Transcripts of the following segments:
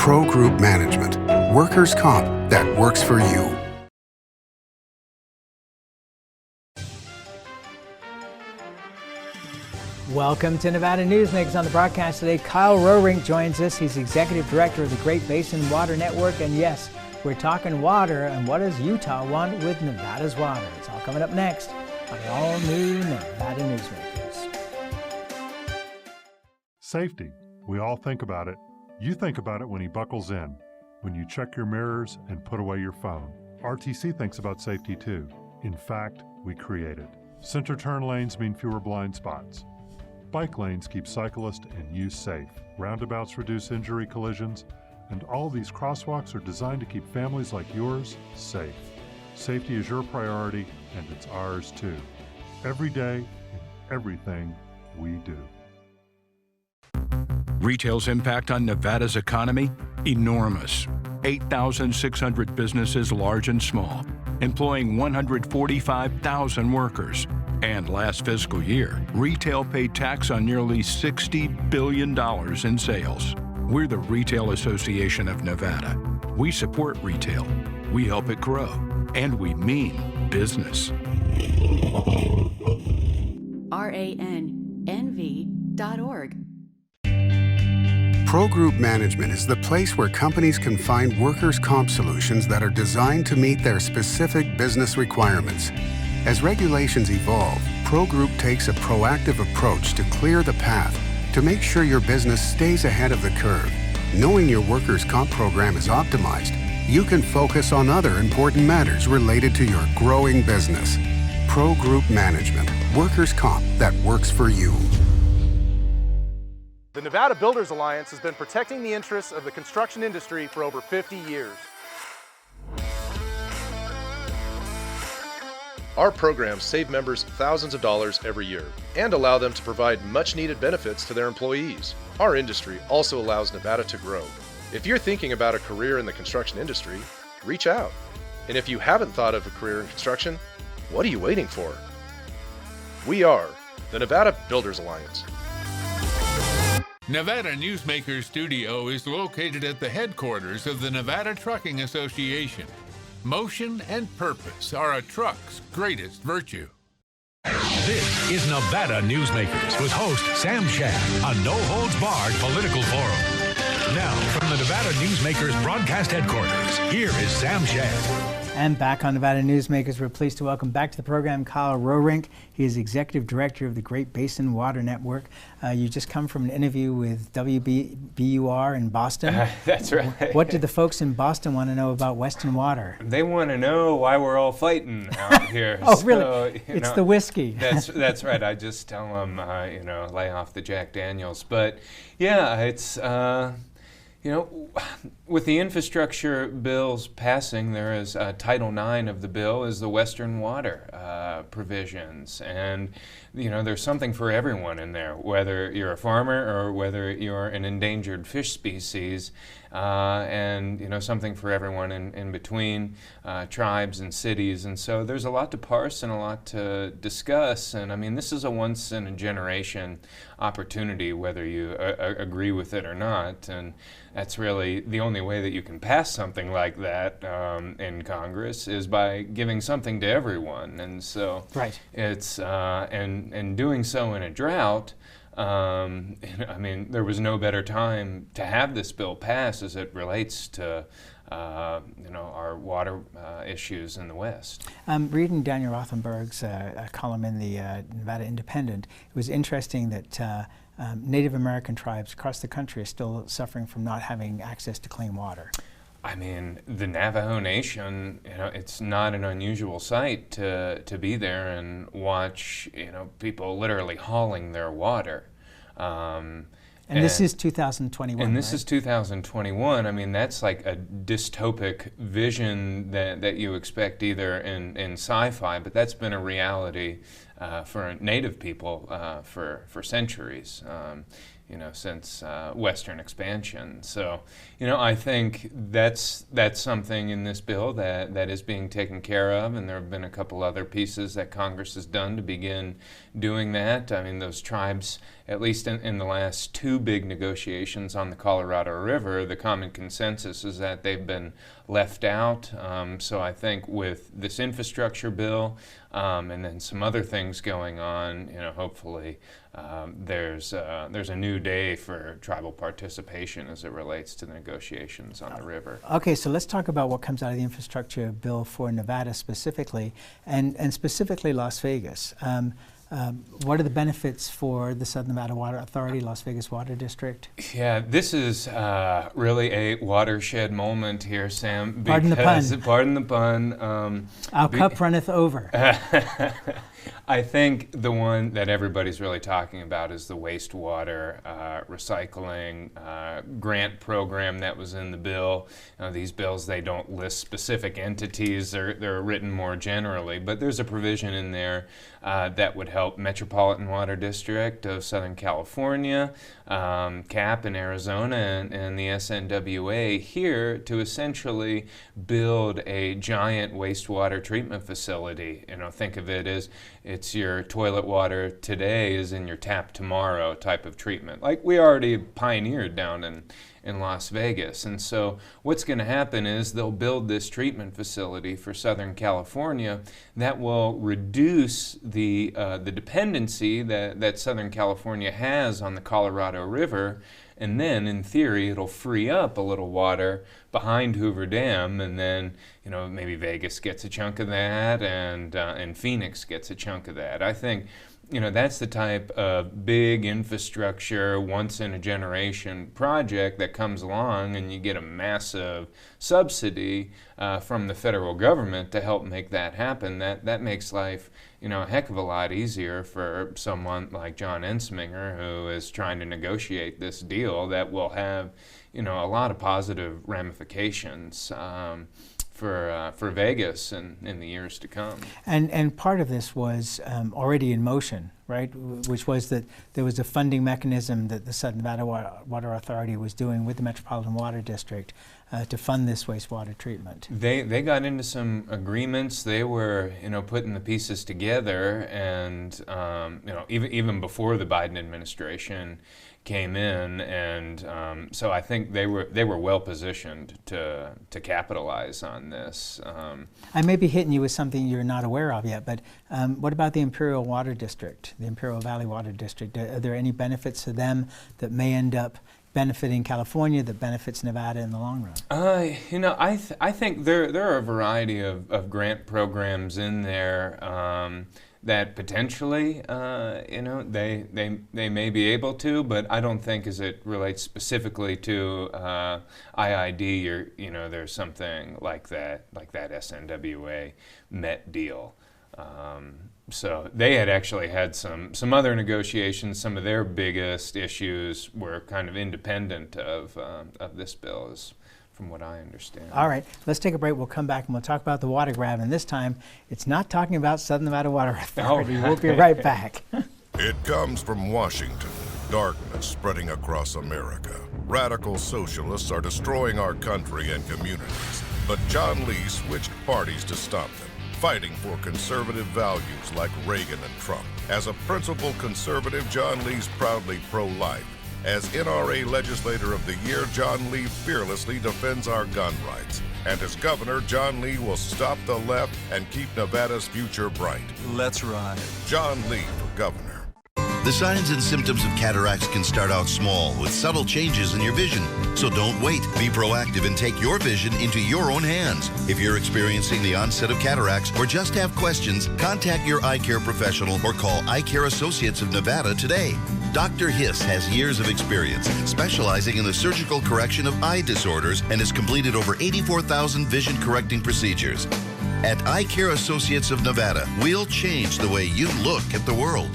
Pro Group Management, workers' comp that works for you. Welcome to Nevada Newsmakers. On the broadcast today, Kyle Roerink joins us. He's Executive Director of the Great Basin Water Network. And yes, we're talking water, and what does Utah want with Nevada's water? It's all coming up next on the all-new Nevada Newsmakers. Safety. We all think about it. You think about it when he buckles in, when you check your mirrors and put away your phone. RTC thinks about safety too. In fact, we create it. Center turn lanes mean fewer blind spots. Bike lanes keep cyclists and you safe. Roundabouts reduce injury collisions, and all these crosswalks are designed to keep families like yours safe. Safety is your priority, and it's ours too. Every day, in everything we do. Retail's impact on Nevada's economy? Enormous. 8,600 businesses, large and small, employing 145,000 workers. And last fiscal year, retail paid tax on nearly $60 billion in sales. We're the Retail Association of Nevada. We support retail, we help it grow, and we mean business. RANNV.org. Pro Group Management is the place where companies can find workers' comp solutions that are designed to meet their specific business requirements. As regulations evolve, Pro Group takes a proactive approach to clear the path to make sure your business stays ahead of the curve. Knowing your workers' comp program is optimized, you can focus on other important matters related to your growing business. Pro Group Management, workers' comp that works for you. The Nevada Builders Alliance has been protecting the interests of the construction industry for over 50 years. Our programs save members thousands of dollars every year and allow them to provide much-needed benefits to their employees. Our industry also allows Nevada to grow. If you're thinking about a career in the construction industry, reach out. And if you haven't thought of a career in construction, what are you waiting for? We are the Nevada Builders Alliance. Nevada Newsmakers Studio is located at the headquarters of the Nevada Trucking Association. Motion and purpose are a truck's greatest virtue. This is Nevada Newsmakers with host Sam Shad, a no-holds-barred political forum. Now, from the Nevada Newsmakers broadcast headquarters, here is Sam Shad. And back on Nevada Newsmakers, we're pleased to welcome back to the program Kyle Roerink. He is Executive Director of the Great Basin Water Network. You just come from an interview with WBUR in Boston. That's right. What did the folks in Boston want to know about Western water? They want to know why we're all fighting out here. Oh, really? It's the whiskey. That's right. I just tell them, lay off the Jack Daniels. But yeah, it's... with the infrastructure bills passing, there is Title IX of the bill is the Western water provisions. And, there's something for everyone in there, whether you're a farmer or whether you're an endangered fish species, and, something for everyone in between, tribes and cities. And so there's a lot to parse and a lot to discuss. And, this is a once-in-a-generation opportunity, whether you agree with it or not. And that's really the only way that you can pass something like that in Congress is by giving something to everyone. And so right. It's and doing so in a drought. There was no better time to have this bill pass as it relates to our water issues in the West. Reading Daniel Rothenberg's column in the Nevada Independent, it was interesting that Native American tribes across the country are still suffering from not having access to clean water. The Navajo Nation, it's not an unusual sight to be there and watch, people literally hauling their water. And this is 2021, And this right? is 2021. That's like a dystopic vision that you expect either in sci-fi, but that's been a reality for Native people for centuries. since Western expansion. So, I think that's something in this bill that is being taken care of, and there have been a couple other pieces that Congress has done to begin doing that. I mean, those tribes, at least in the last two big negotiations on the Colorado River, the common consensus is that they've been left out. So I think with this infrastructure bill and then some other things going on, hopefully there's a new day for tribal participation as it relates to the negotiations on the river. Okay, so let's talk about what comes out of the infrastructure bill for Nevada specifically, and specifically Las Vegas. What are the benefits for the Southern Nevada Water Authority, Las Vegas Water District? Yeah, this is really a watershed moment here, Sam. Pardon the pun. Pardon the pun. Our cup runneth over. I think the one that everybody's really talking about is the wastewater recycling grant program that was in the bill. These bills, they don't list specific entities. They're written more generally, but there's a provision in there that would help Metropolitan Water District of Southern California, CAP in Arizona, and the SNWA here to essentially build a giant wastewater treatment facility. Think of it as it's your toilet water today is in your tap tomorrow type of treatment, like we already pioneered down in Las Vegas. And so what's going to happen is they'll build this treatment facility for Southern California that will reduce the dependency that Southern California has on the Colorado River. And then, in theory, it'll free up a little water behind Hoover Dam, and then, maybe Vegas gets a chunk of that, and Phoenix gets a chunk of that. I think, that's the type of big infrastructure, once-in-a-generation project that comes along, and you get a massive subsidy from the federal government to help make that happen. That makes life, a heck of a lot easier for someone like John Ensminger, who is trying to negotiate this deal that will have, a lot of positive ramifications for Vegas in the years to come. And part of this was already in motion, right? Which was that there was a funding mechanism that the Southern Nevada Water Authority was doing with the Metropolitan Water District to fund this wastewater treatment. They got into some agreements. They were, putting the pieces together, and even before the Biden administration came in, and so I think they were well positioned to capitalize on this. I may be hitting you with something you're not aware of yet, but what about the Imperial Water District, the Imperial Valley Water District? Are there any benefits to them that may end up benefiting California, that benefits Nevada in the long run? I think there are a variety of grant programs in there that potentially, they may be able to, but I don't think as it relates specifically to IID, there's something like that SNWA Met deal. So they had actually had some other negotiations. Some of their biggest issues were kind of independent of this bill, from what I understand. All right, let's take a break. We'll come back and we'll talk about the water grab. And this time, it's not talking about Southern Nevada Water Authority. We'll be right back. It comes from Washington. Darkness spreading across America. Radical socialists are destroying our country and communities. But John Lee switched parties to stop them, fighting for conservative values like Reagan and Trump. As a principled conservative, John Lee's proudly pro-life. As NRA Legislator of the Year, John Lee fearlessly defends our gun rights. And as governor, John Lee will stop the left and keep Nevada's future bright. Let's ride. John Lee for governor. The signs and symptoms of cataracts can start out small with subtle changes in your vision. So don't wait. Be proactive and take your vision into your own hands. If you're experiencing the onset of cataracts or just have questions, contact your eye care professional or call Eye Care Associates of Nevada today. Dr. Hiss has years of experience specializing in the surgical correction of eye disorders and has completed over 84,000 vision correcting procedures. At Eye Care Associates of Nevada, we'll change the way you look at the world.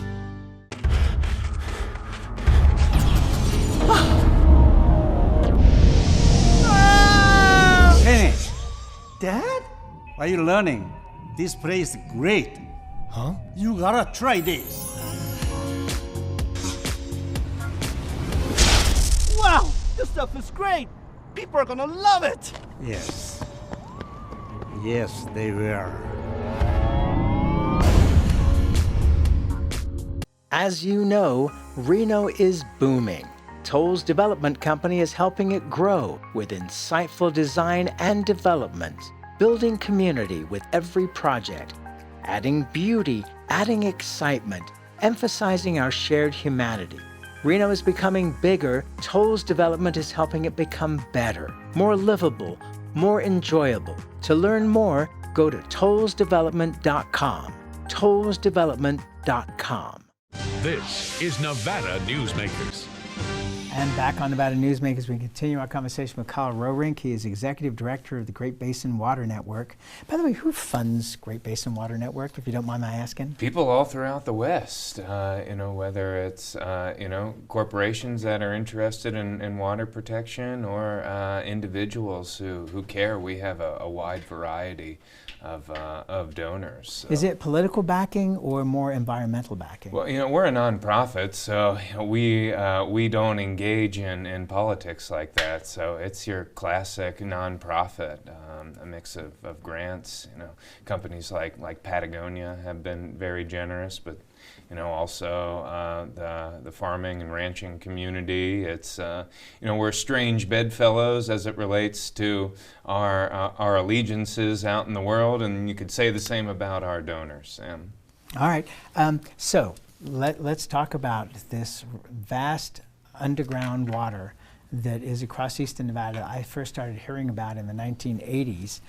Hey, Dad? Why are you learning? This place is great. Huh? You gotta try this. This stuff is great. People are gonna love it. Yes. Yes, they will. As you know, Reno is booming. Toll's development company is helping it grow with insightful design and development, building community with every project, adding beauty, adding excitement, emphasizing our shared humanity. Reno is becoming bigger. Toll's development is helping it become better, more livable, more enjoyable. To learn more, go to tollsdevelopment.com. tollsdevelopment.com. This is Nevada Newsmakers. And back on Nevada Newsmakers, we continue our conversation with Kyle Roerink. He is Executive Director of the Great Basin Water Network. By the way, who funds Great Basin Water Network, if you don't mind my asking? People all throughout the West, whether it's, corporations that are interested in water protection or individuals who care. We have a wide variety of donors. So. Is it political backing or more environmental backing? Well, we're a nonprofit, so we don't engage in politics like that. So it's your classic nonprofit, a mix of grants. Companies like Patagonia have been very generous, but also the farming and ranching community. It's we're strange bedfellows as it relates to our allegiances out in the world, and you could say the same about our donors, Sam. All right. So let's talk about this vast underground water that is across eastern Nevada. I first started hearing about in the 1980s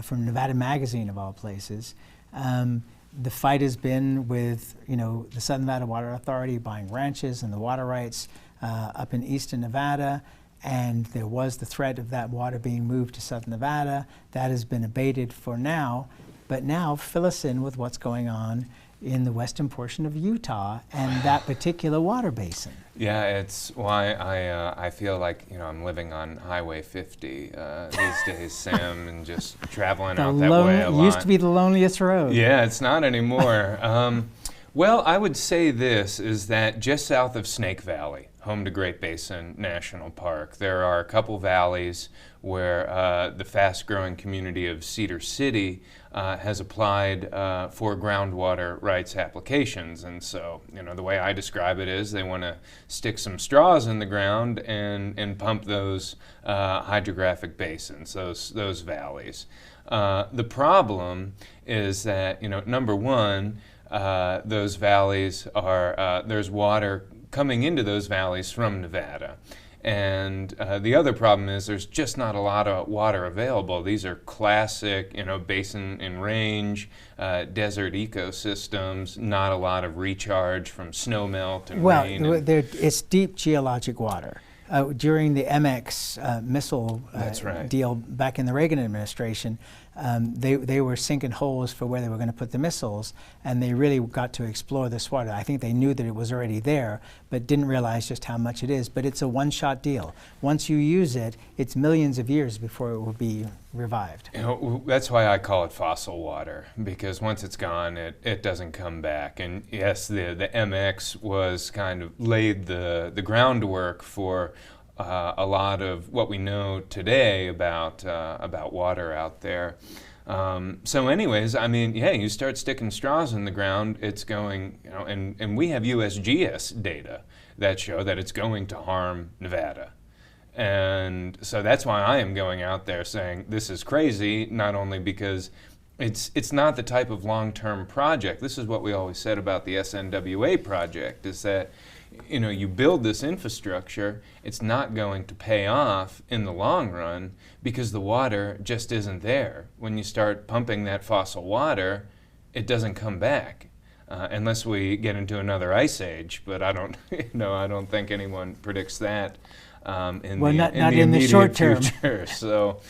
from Nevada Magazine, of all places. The fight has been with, the Southern Nevada Water Authority buying ranches and the water rights up in eastern Nevada, and there was the threat of that water being moved to Southern Nevada. That has been abated for now, but now fill us in with what's going on in the western portion of Utah and that particular water basin. Yeah, it's why I feel like I'm living on Highway 50 these days, Sam, and just traveling out that way a lot. Used to be the loneliest road. Yeah, it's not anymore. Well, I would say this is that just south of Snake Valley, home to Great Basin National Park, there are a couple valleys where the fast-growing community of Cedar City has applied for groundwater rights applications. And so, the way I describe it is they want to stick some straws in the ground and pump those hydrographic basins, those valleys. The problem is that, number one, those valleys are, there's water coming into those valleys from Nevada. And the other problem is there's just not a lot of water available. These are classic, basin and range, desert ecosystems, not a lot of recharge from snowmelt and rain. Well, it's deep geologic water. During the MX missile deal back in the Reagan administration, they were sinking holes for where they were going to put the missiles, and they really got to explore this water. I think they knew that it was already there, but didn't realize just how much it is. But it's a one-shot deal. Once you use it, it's millions of years before it will be revived. That's why I call it fossil water, because once it's gone, it doesn't come back. And yes, the MX was kind of laid the groundwork for a lot of what we know today about water out there. So anyways, you start sticking straws in the ground, it's going, and we have USGS data that show that it's going to harm Nevada. And so that's why I am going out there saying this is crazy, not only because it's not the type of long-term project. This is what we always said about the SNWA project, is that you build this infrastructure, it's not going to pay off in the long run because the water just isn't there. When you start pumping that fossil water, it doesn't come back. Unless we get into another ice age, but I don't think anyone predicts that in the short term. future. So,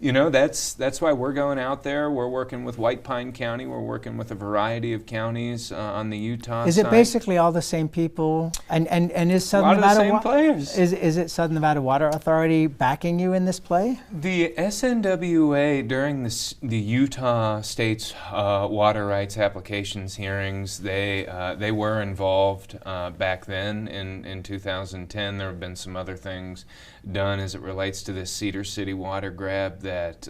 That's why we're going out there. We're working with White Pine County. We're working with a variety of counties on the Utah side. Is it basically all the same people? And is Southern Nevada the same players? Is it Southern Nevada Water Authority backing you in this play? The SNWA during the Utah State's water rights applications hearings, they were involved back then in 2010. There have been some other things done as it relates to this Cedar City water grab that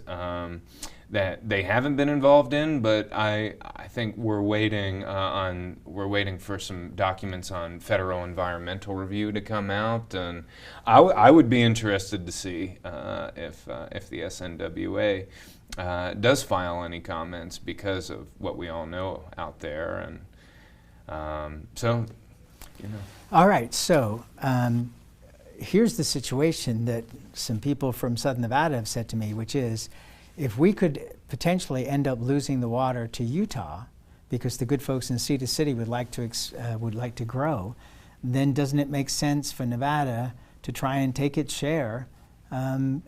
they haven't been involved in, but I think we're waiting for some documents on federal environmental review to come out, and I would be interested to see if the SNWA does file any comments because of what we all know out there, and All right, so. Here's the situation that some people from Southern Nevada have said to me, which is, if we could potentially end up losing the water to Utah, because the good folks in Cedar City would like to grow, then doesn't it make sense for Nevada to try and take its share and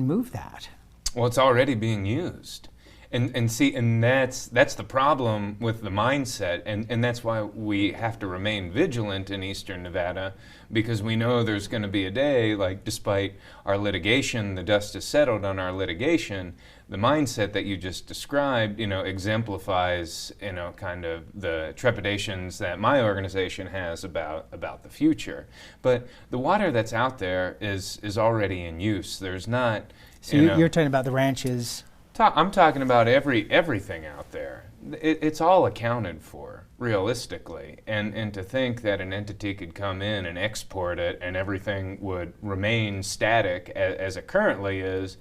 move that? Well, it's already being used. And that's the problem with the mindset, and that's why we have to remain vigilant in Eastern Nevada, because we know there's going to be a day, like, despite our litigation, the dust has settled on our litigation, the mindset that you just described, exemplifies, kind of the trepidations that my organization has about the future. But the water that's out there is already in use. There's not. So you're talking about the ranches. I'm talking about everything out there. It's all accounted for, realistically. And to think that an entity could come in and export it and everything would remain static as it currently is,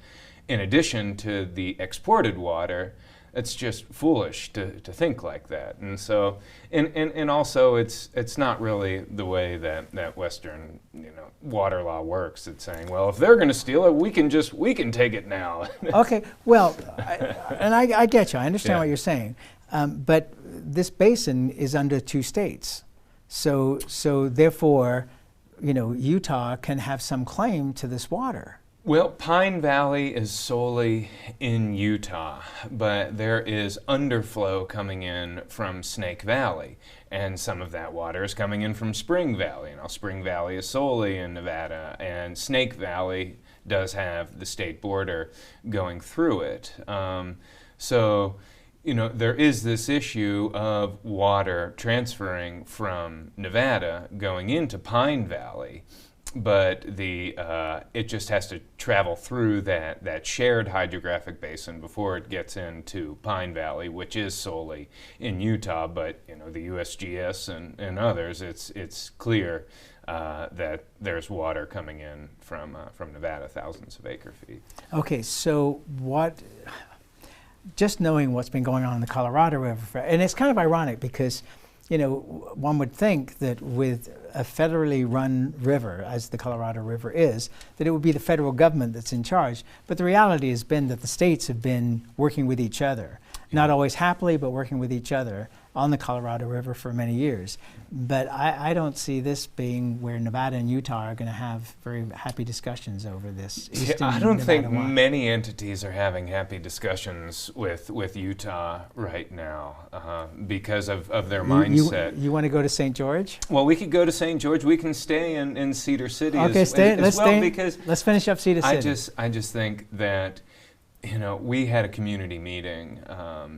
in addition to the exported water, it's just foolish to think like that. And so, and also it's not really the way that Western water law works. It's saying, well, if they're going to steal it, we can take it now. Okay, well, I get you. I understand what you're saying, but this basin is under 2 states, so therefore, Utah can have some claim to this water. Well, Pine Valley is solely in Utah, but there is underflow coming in from Snake Valley, and some of that water is coming in from Spring Valley. Now, Spring Valley is solely in Nevada, and Snake Valley does have the state border going through it. So, there is this issue of water transferring from Nevada going into Pine Valley, but it just has to travel through that shared hydrographic basin before it gets into Pine Valley, which is solely in Utah. But the USGS and others, it's clear that there's water coming in from Nevada, thousands of acre feet. Okay, so just knowing what's been going on in the Colorado River, and it's kind of ironic because one would think that with a federally run river, as the Colorado River is, that it would be the federal government that's in charge. But the reality has been that the states have been working with each other, not always happily, but working with each other on the Colorado River for many years. But I don't see this being where Nevada and Utah are going to have very happy discussions over this. I don't think many entities are having happy discussions with Utah right now because of their mindset. You want to go to St. George? Well, we could go to St. George. We can stay in Cedar City because let's finish up Cedar City. I just think that we had a community meeting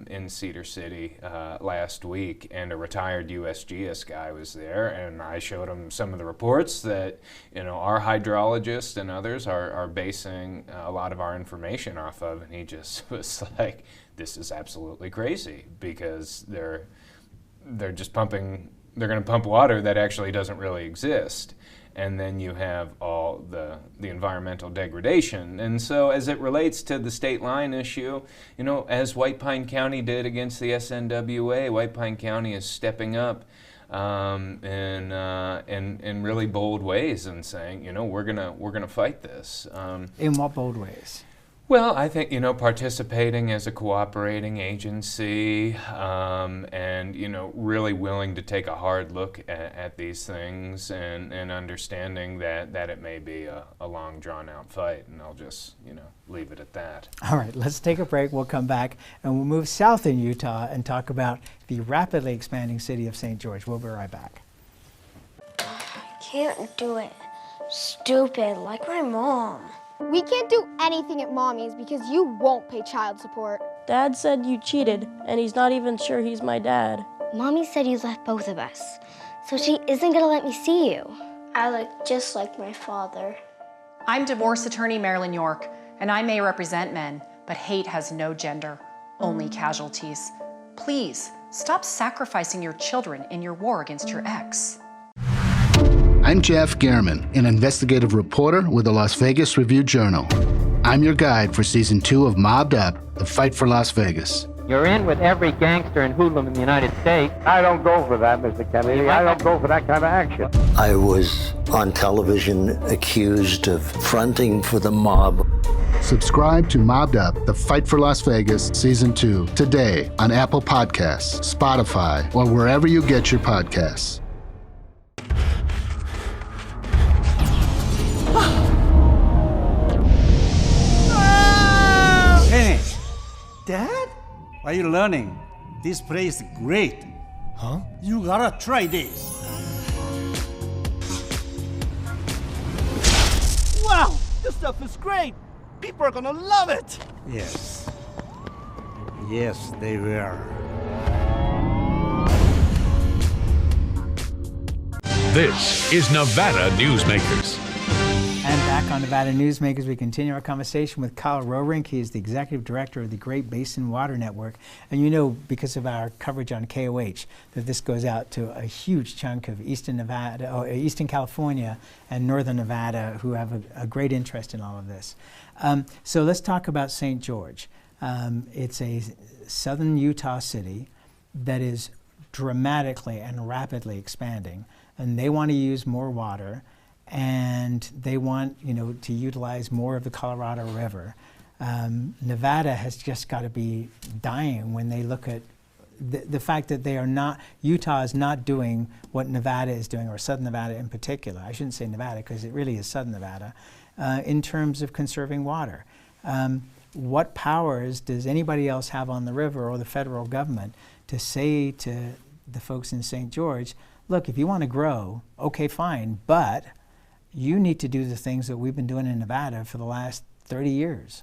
in Cedar City last week, and a retired USGS guy was there, and I showed him some of the reports that our hydrologists and others are basing a lot of our information off of, and he just was like, "This is absolutely crazy," because they're just pumping. They're going to pump water that actually doesn't really exist. And then you have all the environmental degradation. And so as it relates to the state line issue, as White Pine County did against the SNWA, White Pine County is stepping up in really bold ways and saying, we're gonna fight this. In what bold ways? Well, I think, participating as a cooperating agency and, really willing to take a hard look at these things and understanding that it may be a long, drawn-out fight. And I'll just, leave it at that. All right, let's take a break. We'll come back and we'll move south in Utah and talk about the rapidly expanding city of St. George. We'll be right back. Can't do it. Stupid, like my mom. We can't do anything at Mommy's because you won't pay child support. Dad said you cheated, and he's not even sure he's my dad. Mommy said you left both of us, so she isn't gonna let me see you. I look just like my father. I'm divorce attorney Marilyn York, and I may represent men, but hate has no gender, only casualties. Please, stop sacrificing your children in your war against your ex. I'm Jeff Gehrman, an investigative reporter with the Las Vegas Review-Journal. I'm your guide for Season 2 of Mobbed Up, The Fight for Las Vegas. You're in with every gangster and hoodlum in the United States. I don't go for that, Mr. Kennedy. I don't go for that kind of action. I was on television accused of fronting for the mob. Subscribe to Mobbed Up, The Fight for Las Vegas, Season 2, today on Apple Podcasts, Spotify, or wherever you get your podcasts. Hey, Dad? Are you learning? This place is great. Huh? You gotta try this. Wow, this stuff is great. People are gonna love it. Yes. Yes, they will. This is Nevada Newsmakers. And back on Nevada Newsmakers, we continue our conversation with Kyle Roerink. He is the executive director of the Great Basin Water Network. And because of our coverage on KOH, that this goes out to a huge chunk of Eastern Nevada, or Eastern California and Northern Nevada, who have a great interest in all of this. So let's talk about St. George. It's a southern Utah city that is dramatically and rapidly expanding, and they want to use more water. And they want, to utilize more of the Colorado River. Nevada has just got to be dying when they look at the fact that Utah is not doing what Nevada is doing, or Southern Nevada in particular. I shouldn't say Nevada because it really is Southern Nevada, in terms of conserving water. What powers does anybody else have on the river or the federal government to say to the folks in St. George, look, if you want to grow, okay, fine, but you need to do the things that we've been doing in Nevada for the last 30 years.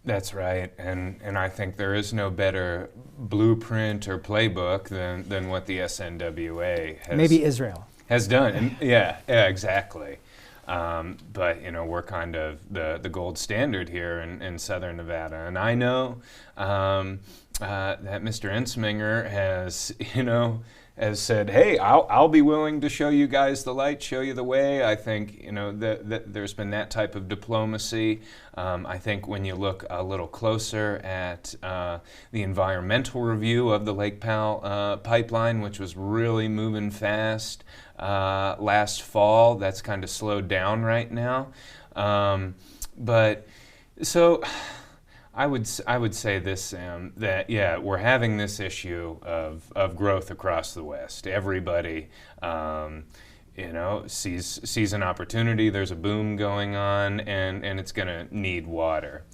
That's right, and I think there is no better blueprint or playbook than what the SNWA has maybe Israel has done. And yeah, exactly. But we're kind of the gold standard here in Southern Nevada, and I know that Mr. Ensminger has said, hey, I'll be willing to show you guys the light, show you the way. I think, that there's been that type of diplomacy. I think when you look a little closer at the environmental review of the Lake Powell pipeline, which was really moving fast last fall, that's kind of slowed down right now. I would say this, Sam, that we're having this issue of growth across the West. Everybody, sees an opportunity. There's a boom going on, and it's going to need water.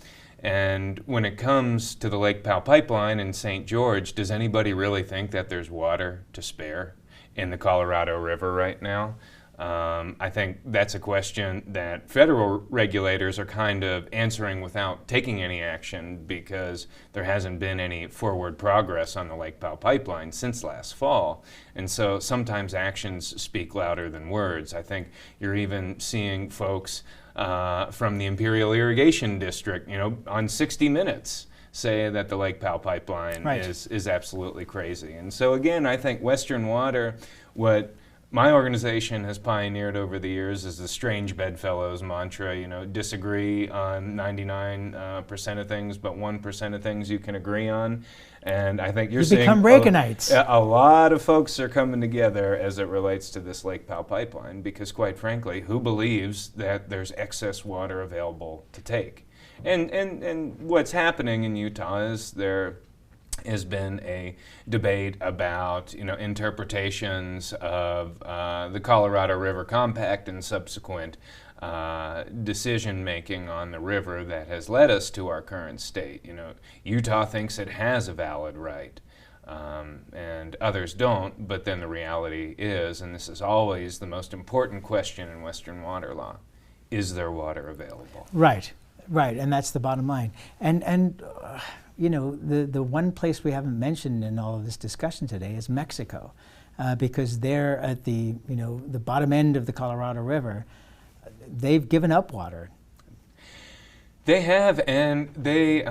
And when it comes to the Lake Powell pipeline in St. George, does anybody really think that there's water to spare in the Colorado River right now? I think that's a question that federal regulators are kind of answering without taking any action, because there hasn't been any forward progress on the Lake Powell pipeline since last fall. And so sometimes actions speak louder than words. I think you're even seeing folks from the Imperial Irrigation District, on 60 Minutes, say that the Lake Powell pipeline is absolutely crazy. And so again, I think Western Water, what my organization has pioneered over the years is the strange bedfellows mantra, disagree on 99% of things, but 1% of things you can agree on. And I think you're seeing become Reaganites. A lot of folks are coming together as it relates to this Lake Powell pipeline, because quite frankly, who believes that there's excess water available to take? And what's happening in Utah is there has been a debate about, interpretations of the Colorado River Compact and subsequent decision making on the river that has led us to our current state. Utah thinks it has a valid right, and others don't, but then the reality is, and this is always the most important question in Western water law, is there water available? Right, and that's the bottom line. And the one place we haven't mentioned in all of this discussion today is Mexico, because they're at the bottom end of the Colorado River. They've given up water. They have, and they,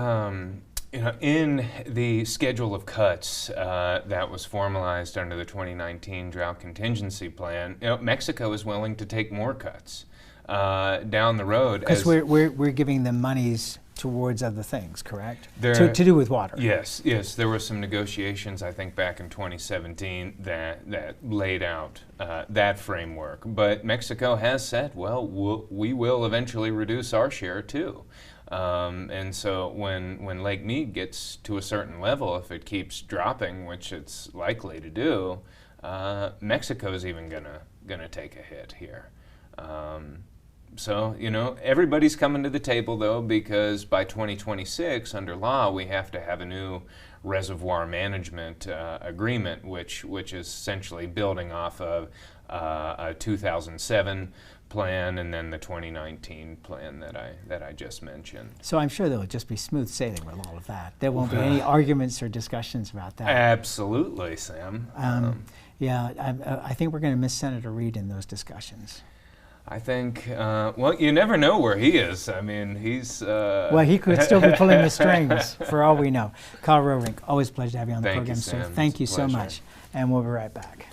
in the schedule of cuts that was formalized under the 2019 drought contingency plan, Mexico is willing to take more cuts down the road. Because we're giving them monies towards other things, correct? To do with water. Yes. There were some negotiations, I think, back in 2017 that laid out that framework. But Mexico has said, well, we will eventually reduce our share too. And so when Lake Mead gets to a certain level, if it keeps dropping, which it's likely to do, Mexico's even gonna take a hit here. So, everybody's coming to the table, though, because by 2026, under law, we have to have a new reservoir management agreement, which is essentially building off of a 2007 plan and then the 2019 plan that I just mentioned. So I'm sure there will just be smooth sailing with all of that. There won't be any arguments or discussions about that. Absolutely, Sam. I think we're going to miss Senator Reed in those discussions. I think, you never know where he is. I mean, he's... Well, he could still be pulling the strings, for all we know. Kyle Roerink, always a pleasure to have you on the program, sir. Thank you so much. And we'll be right back.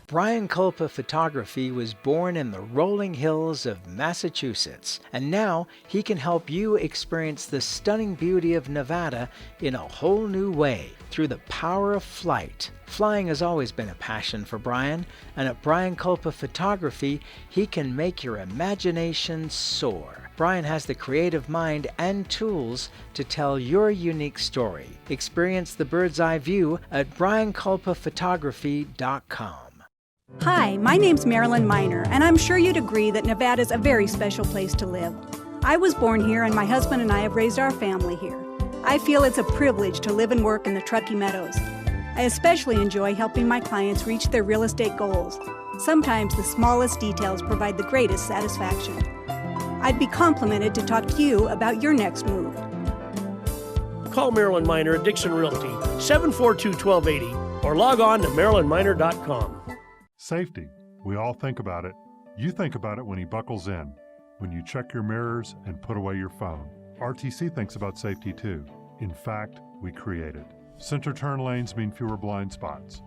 Brian Kulpa Photography was born in the rolling hills of Massachusetts, and now he can help you experience the stunning beauty of Nevada in a whole new way through the power of flight. Flying has always been a passion for Brian, and at Brian Kulpa Photography, he can make your imagination soar. Brian has the creative mind and tools to tell your unique story. Experience the bird's eye view at briankulpaphotography.com. Hi, my name's Marilyn Miner, and I'm sure you'd agree that Nevada's a very special place to live. I was born here, and my husband and I have raised our family here. I feel it's a privilege to live and work in the Truckee Meadows. I especially enjoy helping my clients reach their real estate goals. Sometimes the smallest details provide the greatest satisfaction. I'd be complimented to talk to you about your next move. Call Marilyn Miner at Dixon Realty, 742-1280, or log on to marilynminer.com. Safety. We all think about it. You think about it when he buckles in, when you check your mirrors and put away your phone. RTC thinks about safety too. In fact, we create it. Center turn lanes mean fewer blind spots.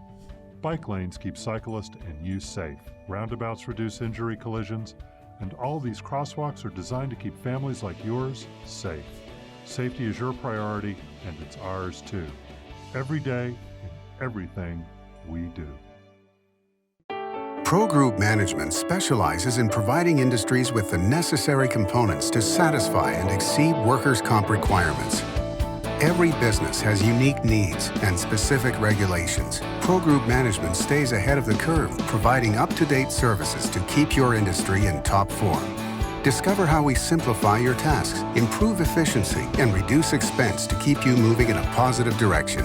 Bike lanes keep cyclists and you safe. Roundabouts reduce injury collisions, and all these crosswalks are designed to keep families like yours safe. Safety is your priority, and it's ours too. Every day, in everything we do. Pro Group Management specializes in providing industries with the necessary components to satisfy and exceed workers' comp requirements. Every business has unique needs and specific regulations. Pro Group Management stays ahead of the curve, providing up-to-date services to keep your industry in top form. Discover how we simplify your tasks, improve efficiency, and reduce expense to keep you moving in a positive direction.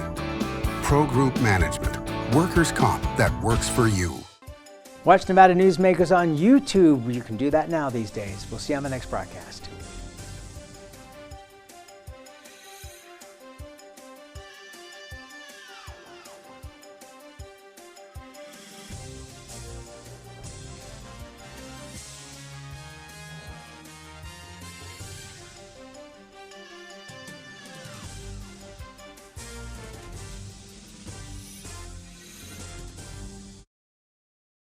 Pro Group Management, workers' comp that works for you. Watch Nevada Newsmakers on YouTube. You can do that now these days. We'll see you on the next broadcast.